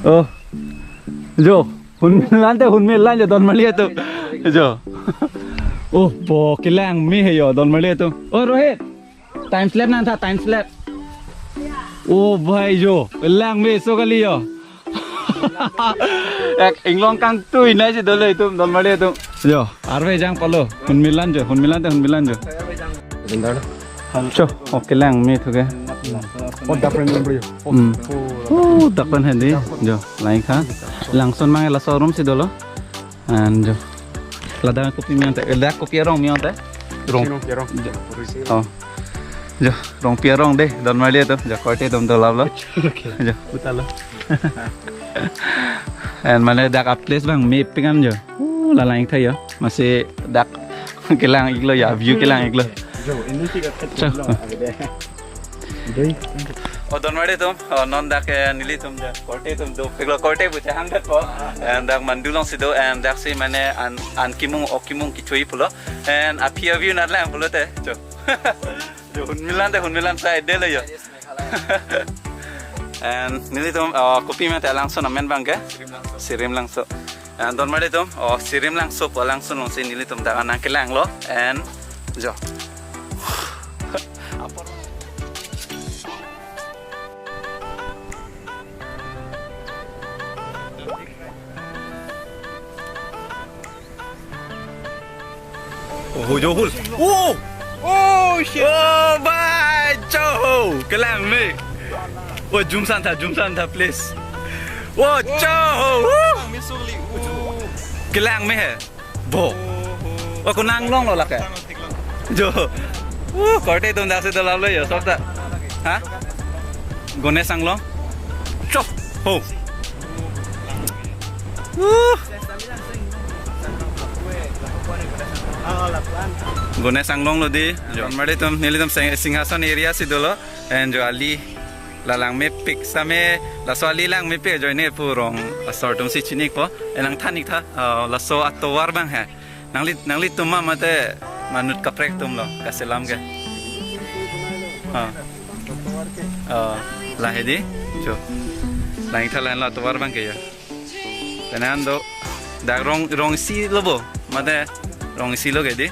Oh, jo, hun milan jo don malia tu, jo. Oh, po kilang mi he yo don malia tu. Oh Rohit, time slap nan tha time slap. Oh bhai jo, kilang mi so kali yo. Ek inglong kang tu inai je dole tu don malia tu. Jo, arve jang palo, hun milan jo. Bentar. Cho, oh kilang mi tu ke. Oh, dah pernah beli. Oh, takpan handi, jo, lain kah? Langsung mang la showroom si dolo, and jo, ladang kopi miante, ladang kopi rong miante, rong, oh, jo, rong pierong deh, don malia tu, jo, korte dom dolap lo, jo, utalo, and mana dak up place bang, map kan jo, la lain kah ya, masih dak kilang iglo ya, view kilang iglo. Oh, don made tum, non dak nili tum ja, korte tum do, peglo korte buce hanggat po, and dak mandulong sido, and dak si mana an kimung okimung kichui pulo, and apia view nat lang pulo te, jo, jo hunmilan sa ide lo yo, and nili tum, kopi mate langsung amen bang ke, sirim langsung, and don made tum, sirim langsung po langsung nong si nili tum dak anak kelang lo, and jo. Oh, Johul. Oh, shit. Oh, bye, Joe. Kelang me. Oh, jum santa, please. Oh, Joe. Kelang me hai. Bo. Oh, ko nang long lo la ka. Jo. Korte tum dak se to la lo yo sok ta. Ha? Gone sang long. Chop. Ho. Gune sanglong lo di, jo made tum nili tum singhasan area si dolo, and jo ali lalang me pick same la so ali lang me pe jo ne purong sortum si chinik po, enang thanik tha la so atowar bang hai, nangli tumma mate manut kaprek tum lo kaselam ke, la hedi jo lang thalan la atowar bang ke ya, penando dak rong si lobo mate rong si lo ke di.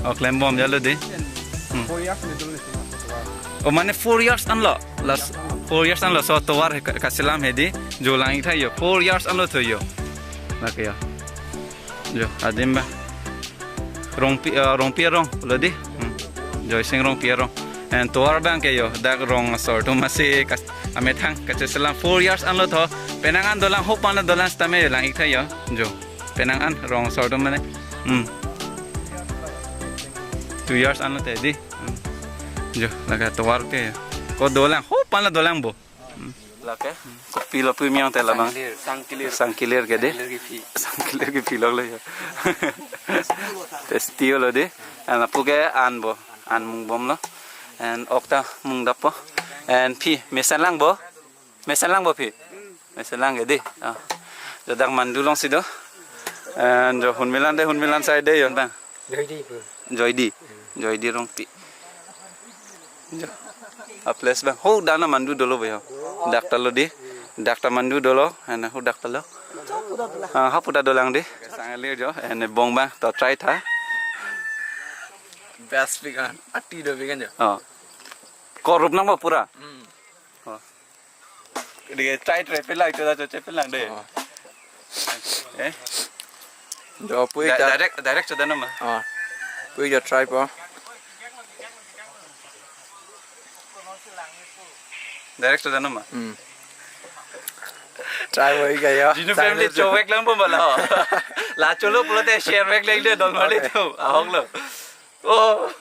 Oh, claim bomb jalo di. Oh, mana 4 years anlo. Last 4 years anlo so towar kasilam hedi. Jo lang itha yo 4 years anlo to yo. Nakya. Jo adim ba. Rong lo di. Jo sing rong pierong. And towar bang ke yo dak rong sort to masih amethang kasilam 4 years anlo to. Penangan dolang hopan dolang stame lang itha yo. Jo. Penangan rong sort to mane. 2 years ano te di. Jo, laga towar ke. Ko dolang, ho pala dolang bo. Lake, ko pilo premium te lamang. Sangkilir ke de. Sangkilir ke pilo lo yo. Testio lo de. Ana puge an bo, an mung bom lo. And okta mung dapo. And pi mesan lang bo. Mesan lang bo pi. Mesan lang ke di. Jodang mandulong sido. And hunmilan sa ide yon bang. Joy di rong pi. Jo. A place bang. Ho dana mandu dolo bayo. Dakta lo di. Dakta mandu dolo. Ana ho dakta lo. Ha puta dolang di. Sangalir jo. Ene bong bang to try tha. Best vegan. Ati do vegan jo. Korup nang ba pura. Dia try pelang coba pelang deh. Jo pui direct coba nama. Pui jo try po. Direct coba nama. Try wo gaya. Jinu family cowek lang po bala. La cholo pulo te share wek lang le don mali tu. Ahong lo. Oh.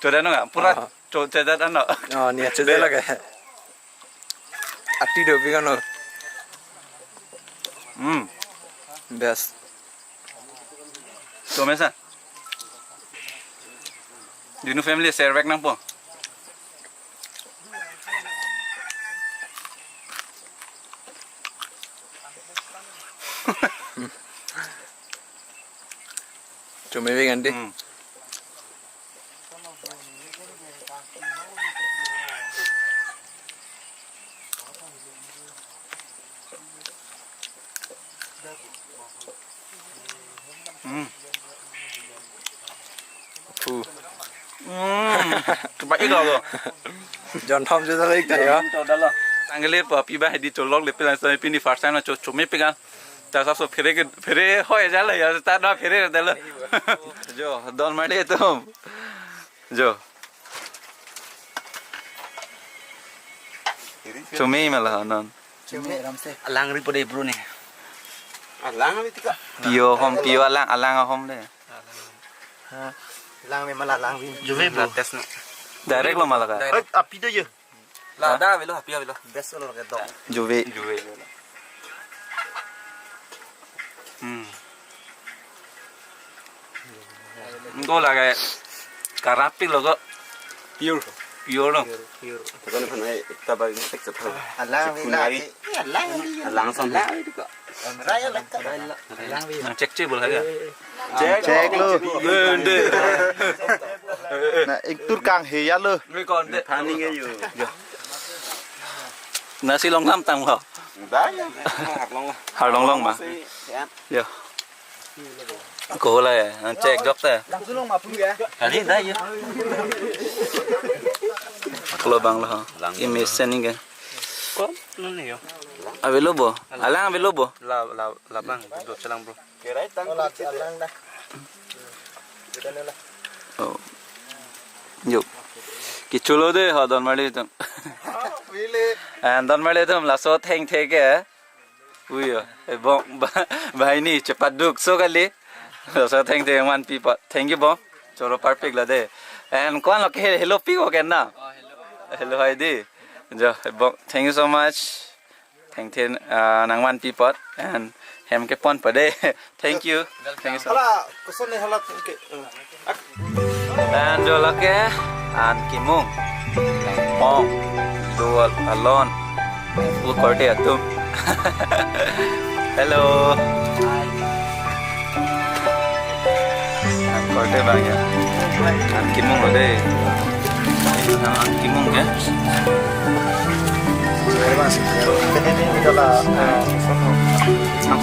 Coba nama pura coba ano. Ni coba lagi. Ati do vegan lo. Best. So mesa. Jinu family share wek nang po. Cuma vegan deh. Phu. Coba ikut lo. John Tom chưa lấy cái đó. Angle pa piba hedi cholok le pelan sa pini first time na chome pegan. Ta sa so fere hoye jala ya ta na fere dala. Jo don made tum. Jo. Chome mala non. Alang ri pode bro ni. Alang đi tika. Pio alang hom le. Alang memang alang vi. Juve bro. Test na. Direct lo mala ka. Api dah je. Là đa về lo, pia về lo. Best lo cái dog. Juve. Go là cái karapik lo ko. Pure lo. Còn phần này ta bay sách tập hợp. Alang vi la. Alang xong lá đi tika. Raya lah. Alang vi. Nang check boleh ka? Check luôn. Bende. Nah, ikut Kang Heya lo. Người còn đấy. Thaning cái gì? Nasi long lam tang ho. Đấy. Hạt long. Har long mà. Yo. Cố là check job ta. Tadi dah je. Kalau bang lo. Image sending kan. Kau ni yo. Available. Alang available. La bang, dua celang bro. Cái tăng alang dah. Oh. Yo. Kichulo de ha don mali tum. Really? And don mali tum la so theng the ke. Ui yo. Bong bhai ni cepat duk so kali. So thank you one people. Thank you bong. Choro perfect la de. And kon lo ke hello pico ken na. Hello hai di. Jo bong thank you so much. Thank you nang one people and hem ke pon pa de. Thank you. Thank you so much. Hala, kusun ni hala ke. And jo la ke an kimung. Pong dual alone. Full korte atum. Hello. Korte bang ya. An kimung lo de. An kimung ke? Mas, ini adalah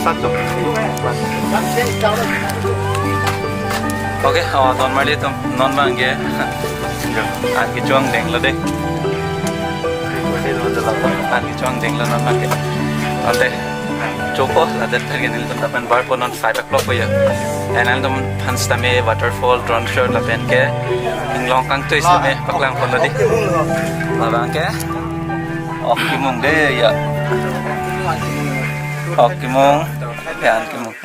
satu. Okay, don mali tum non bang ke. An ki chuang deng lo de. An ki chuang deng lo non bang ke. Ante Choco la det tag nil tum tapan bar po non 5 o'clock po ya. And al tum hans tame waterfall drone shot la pen ke. Inglong kang tu isme paklang po lo de. La bang ke. Okimong de ya. Okimong. Yan kimong.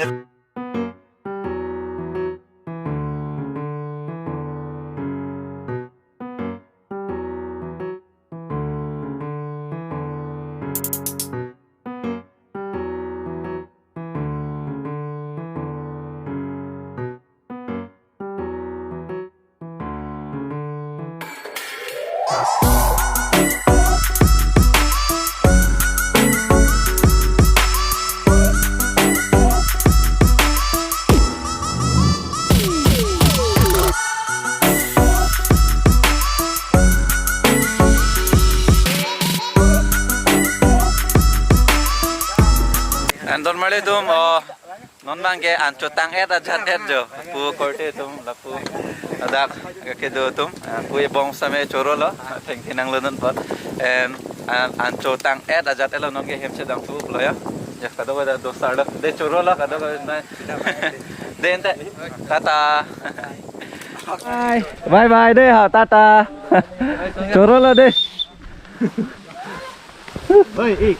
Don mali tum non bang ke ancho tang eta jatet jo pu korte tum la pu adak ke do tum pu e bong same choro lo theng thinang lo non pot and ancho tang eta jat elo non ke hem che dang pu lo ya ja kado ga do sar lo de choro lo kado ga na de ente tata bye bye de ha tata choro lo de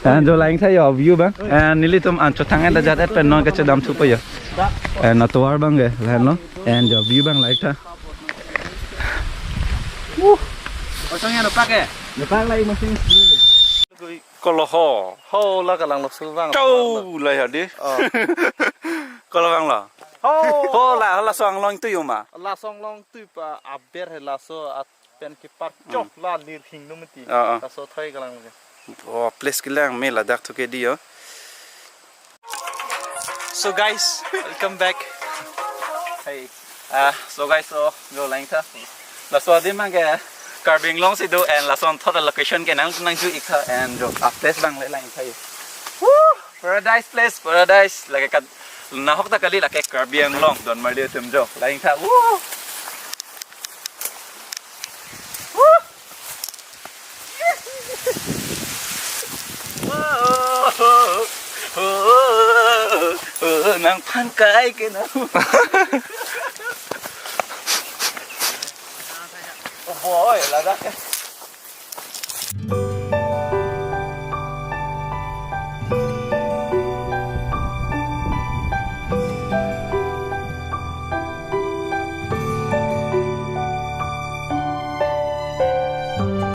and jo lang thay your view bang and nili tum an chothang da jat at pen non ka chadam thu pa ya and na toar bang ge lan lo and your view bang like tha Kau yang lupa ke? pak lai mesin kalau ho la ka lang lo su bang chau lai ha di kalau bang la ho la sang long tu ma La song long tu pa aber he la so at pen ki par chok la lir hing no mati. La so thai kalang. oh place ki lang me la dak tu ke di yo. So guys, welcome back. Hey, so guys, so go lang tha. La so di mang ke carving long si do and la son thot location ke nang ju ik tha and jo a place bang le lang thai. Woo! Paradise. Like ka na hok ta kali la ke carving long don mar de tum jo lang tha. Woo! nang pangkai ke na. Oh boy, lah dah.